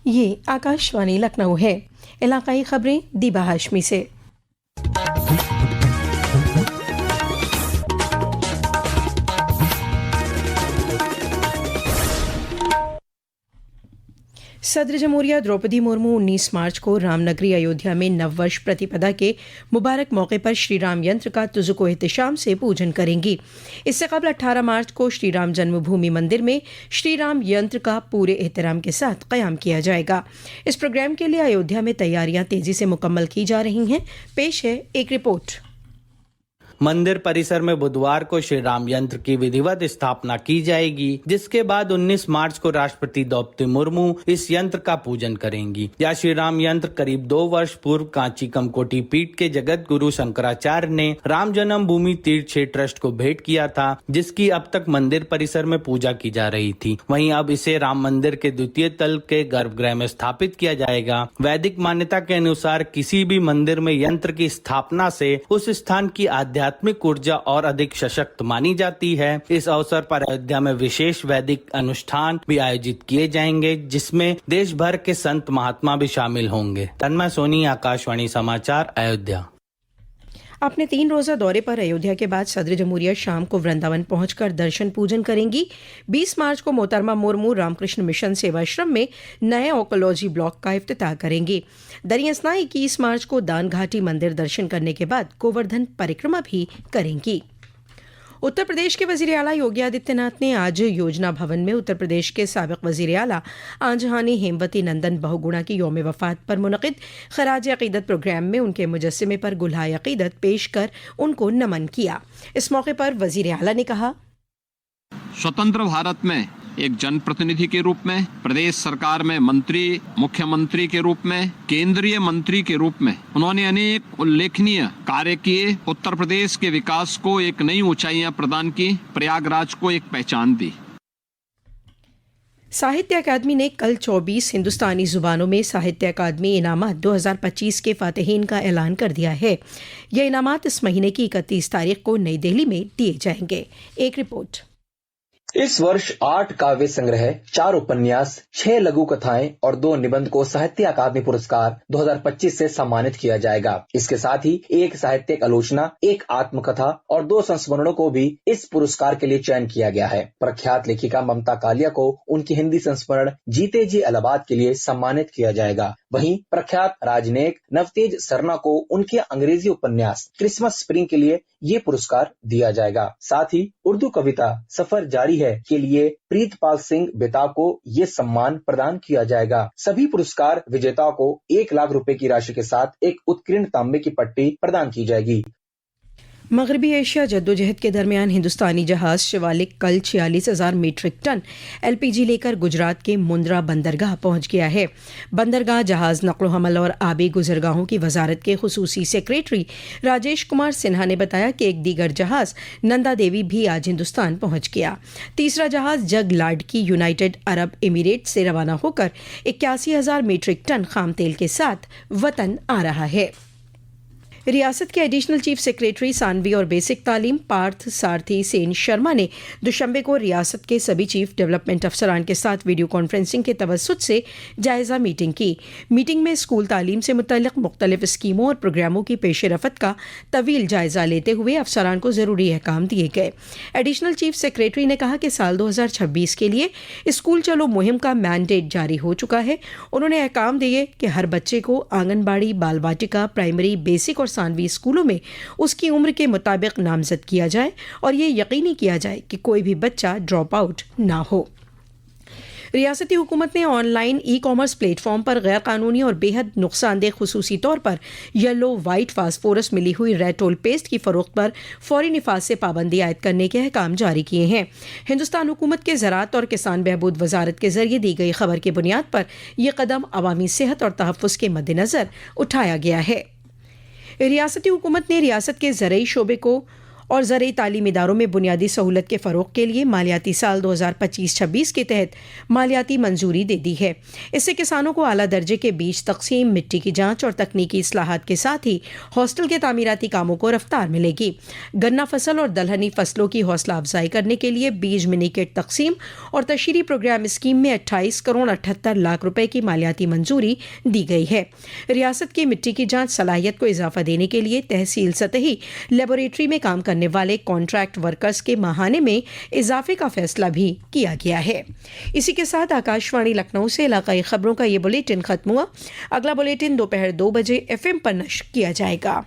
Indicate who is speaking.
Speaker 1: ये आकाशवाणी लखनऊ है। इलाकाई खबरें दीबा हाशमी से। सदर जमहूरिया द्रौपदी मुर्मू 19 मार्च को रामनगरी अयोध्या में नववर्ष प्रतिपदा के मुबारक मौके पर श्री राम यंत्र का तुज़ुको एहतिशाम से पूजन करेंगी। इससे कबल 18 मार्च को श्री राम जन्मभूमि मंदिर में श्री राम यंत्र का पूरे एहतराम के साथ क़याम किया जाएगा। इस प्रोग्राम के लिए अयोध्या में तैयारियां तेजी से मुकम्मल की जा रही हैं। पेश है एक रिपोर्ट।
Speaker 2: मंदिर परिसर में बुधवार को श्री राम यंत्र की विधिवत स्थापना की जाएगी, जिसके बाद 19 मार्च को राष्ट्रपति द्रौपदी मुर्मू इस यंत्र का पूजन करेंगी। यह श्री राम यंत्र करीब 2 वर्ष पूर्व कांची कमकोटी पीठ के जगत गुरु शंकराचार्य ने राम जन्मभूमि तीर्थ क्षेत्र ट्रस्ट को भेंट किया था, जिसकी अब तक मंदिर परिसर में पूजा की जा रही थी। वहीं अब इसे राम मंदिर के द्वितीय तल के गर्भगृह में स्थापित किया जाएगा। वैदिक मान्यता के अनुसार किसी भी मंदिर में यंत्र की स्थापना से उस स्थान की आध्यात्मिक ऊर्जा और अधिक सशक्त मानी जाती है। इस अवसर पर अयोध्या में विशेष वैदिक अनुष्ठान भी आयोजित किए जाएंगे, जिसमें देश भर के संत महात्मा भी शामिल होंगे। तन्मय सोनी, आकाशवाणी समाचार, अयोध्या।
Speaker 1: अपने 3 रोजा दौरे पर अयोध्या के बाद सदर जमहूरिया शाम को वृंदावन पहुंचकर दर्शन पूजन करेंगी। 20 मार्च को मोहतरमा मुर्मू रामकृष्ण मिशन सेवाश्रम में नए ऑकोलॉजी ब्लॉक का इफ्तिताह करेंगी। दरियासना 21 मार्च को दान घाटी मंदिर दर्शन करने के बाद गोवर्धन परिक्रमा भी करेंगी। उत्तर प्रदेश के वजीर आला योगी आदित्यनाथ ने आज योजना भवन में उत्तर प्रदेश के साबिक वजीर आला आंजहानी हेमवती नंदन बहुगुणा की यौम वफात पर मुनक़िद खराज अक़ीदत प्रोग्राम में उनके मुजस्समे पर गुलहाए अक़ीदत पेश कर उनको नमन किया। इस मौके पर वजीर आला ने कहा,
Speaker 3: स्वतंत्र भारत में एक जनप्रतिनिधि के रूप में, प्रदेश सरकार में मंत्री, मुख्यमंत्री के रूप में, केंद्रीय मंत्री के रूप में उन्होंने अनेक उल्लेखनीय कार्य किए। उत्तर प्रदेश के विकास को एक नई ऊंचाइयां प्रदान की, प्रयागराज को एक पहचान दी।
Speaker 1: साहित्य अकादमी ने कल 24 हिंदुस्तानी जुबानों में साहित्य अकादमी इनामात 2025 के फातिहीन का ऐलान कर दिया है। ये इनामात इस महीने की 31 तारीख को नई दिल्ली में दिए जाएंगे। एक रिपोर्ट।
Speaker 4: इस वर्ष 8 काव्य संग्रह, 4 उपन्यास, 6 लघु कथाएं और 2 निबंध को साहित्य अकादमी पुरस्कार 2025 से सम्मानित किया जाएगा। इसके साथ ही 1 साहित्यिक आलोचना, 1 आत्मकथा और 2 संस्मरणों को भी इस पुरस्कार के लिए चयन किया गया है। प्रख्यात लेखिका ममता कालिया को उनकी हिंदी संस्मरण जीते जी इलाहाबाद के लिए सम्मानित किया जाएगा। वहीं प्रख्यात राजनयिक नवतेज सरना को उनके अंग्रेजी उपन्यास क्रिसमस स्प्रिंग के लिए ये पुरस्कार दिया जाएगा। साथ ही उर्दू कविता सफर जारी है के लिए प्रीतपाल सिंह बेताब को ये सम्मान प्रदान किया जाएगा। सभी पुरस्कार विजेताओं को 1 लाख रुपए की राशि के साथ एक उत्कीर्ण तांबे की पट्टी प्रदान की जाएगी।
Speaker 1: मगरबी एशिया जद्दोजहद के दरमियान हिंदुस्तानी जहाज शिवालिक कल 46,000 मीट्रिक टन LPG लेकर गुजरात के मुंद्रा बंदरगाह पहुंच गया है। बंदरगाह जहाज नक़्ल हमल और आबी गुजरगाहों की वजारत के खुसूसी सेक्रेटरी राजेश कुमार सिन्हा ने बताया कि एक दीगर जहाज नंदा देवी भी आज हिंदुस्तान पहुंच गया। तीसरा जहाज जग लाड की यूनाइटेड अरब एमिरेट से रवाना होकर 81,000 मीट्रिक टन खाम तेल के साथ वतन आ रहा है। रियासत के एडिशनल चीफ सेक्रेटरी सानवी और बेसिक तालीम पार्थ सारथी सेन शर्मा ने दुशंबे को रियासत के सभी चीफ डेवलपमेंट अफसरान के साथ वीडियो कॉन्फ्रेंसिंग के तवस्सुत से जायजा मीटिंग की। मीटिंग में स्कूल तालीम से मुतल्लिक मुख्तलिफ स्कीमों और प्रोग्रामों की पेश रफ्त का तवील जायजा लेते हुए अफसरान को जरूरी अहकाम दिए गए। एडिशनल चीफ सेक्रेटरी ने कहा कि साल 2026 के लिए स्कूल चलो मुहिम का मैंडेट जारी हो चुका है। उन्होंने अहकाम दिए कि हर बच्चे को आंगनबाड़ी, बाल वाटिका, प्राइमरी, बेसिक और सानवी स्कूलों में उसकी उम्र के मुताबिक नामजद किया जाए और ये यकीनी किया जाए कि कोई भी बच्चा ड्रॉप आउट ना हो। रियासती हुकूमत ने ऑनलाइन ई-कॉमर्स प्लेटफॉर्म पर गैर कानूनी और बेहद नुकसानदेह खुसूसी तौर पर येलो वाइट फास्फोरस मिली हुई रेटोल पेस्ट की फरोख्त पर फौरी निफाज से पाबंदी आयद करने के अहकाम जारी किए हैं। हिंदुस्तान हुकूमत के ज़राअत और किसान बहबूद वजारत के जरिए दी गई खबर की बुनियाद पर यह कदम अवामी सेहत और तहफ़्फ़ुज़ के मद्देनज़र उठाया गया है। रियासती हुकूमत ने रियासत के ज़रई शोबे को और ज़रई तालीमी इदारों में बुनियादी सहूलत के फ़रोग़ के लिए मालियाती साल 2025-26 के तहत मालियाती मंजूरी दे दी है। इससे किसानों को आला दर्जे के बीज तकसीम, मिट्टी की जांच और तकनीकी इस्लाहात के साथ ही हॉस्टल के तामीराती कामों को रफ्तार मिलेगी। गन्ना फसल और दलहनी फसलों की हौसला अफजाई करने के लिए बीज मिनी किट तकसीम और तशरीरी प्रोग्राम स्कीम में 28 करोड़ 78 लाख रुपए की मालियाती मंजूरी दी गई है। रियासत की मिट्टी की जांच सलाहियत को इजाफा देने के लिए तहसील सतही लेबोरेटरी में काम करने वाले कॉन्ट्रैक्ट वर्कर्स के माहाने में इजाफे का फैसला भी किया गया है। इसी के साथ आकाशवाणी लखनऊ से इलाकाई खबरों का ये बुलेटिन खत्म हुआ। अगला बुलेटिन दोपहर 2 बजे FM पर नश्र किया जाएगा।